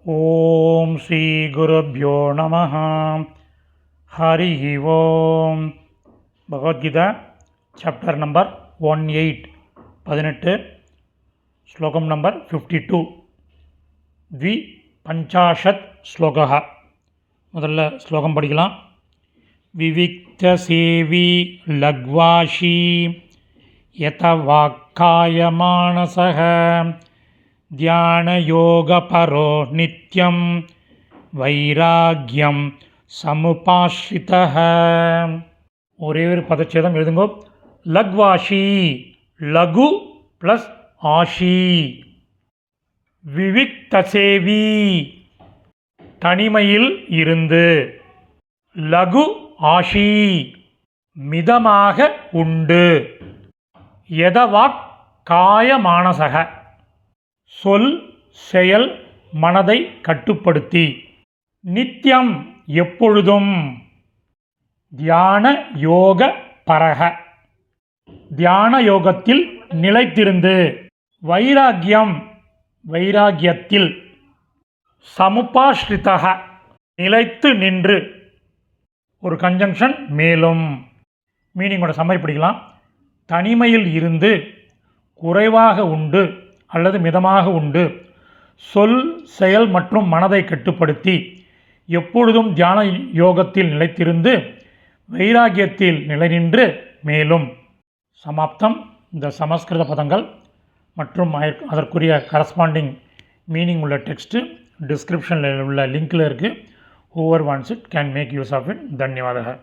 ஓம் ஸ்ரீ குருப்யோ நமः. ஹரி ஓம். Bhagavad Gita chapter number 18 ஸ்லோகம் number 52 த்வி பஞ்சாஷத் ஸ்லோகः. முதல்ல ஸ்லோகம் படிக்கலாம். விவிக்த சேவி லக்வாஷி யத வாக்காய மானசः தியான யோக பரோ நித்யம் வைராக்யம் சமுபாஸ்ரிதः. ஒரே ஒரு பதச்சேதம் எழுதுங்கோ. லக்வாஷி, லகு ப்ளஸ் ஆஷி. விவிக்தசேவி, தனிமையில் இருந்து. லகு ஆஷி, மிதமாக உண்டு. யதவாக் காய மானசக, சொல் செயல் மனதை கட்டுப்படுத்தி. நித்தியம், எப்பொழுதும். தியான யோக பரக, தியான யோகத்தில் நிலைத்திருந்து. வைராக்கியம், வைராக்கியத்தில். சமுபாஸ்ரிதக, நிலைத்து நின்று. ஒரு கன்ஜங்ஷன் மேலும். மீனிங்கோட சம்மரி படிக்கலாம். தனிமையில் இருந்து, குறைவாக உண்டு அல்லது மிதமாக உண்டு. சொல் செயல் மற்றும் மனதை கட்டுப்படுத்தி. எப்பொழுதும் தியான யோகத்தில் நிலைத்திருந்து வைராக்கியத்தில் நிலை நின்று மேலும். சமாப்தம். இந்த சமஸ்கிருத பதங்கள் மற்றும் அதற்குரிய கரஸ்பாண்டிங் மீனிங் உள்ள டெக்ஸ்ட்டு டிஸ்கிரிப்ஷனில் உள்ள லிங்கில் இருக்குது. Whoever wants it can make use of it. தன்யவாதக.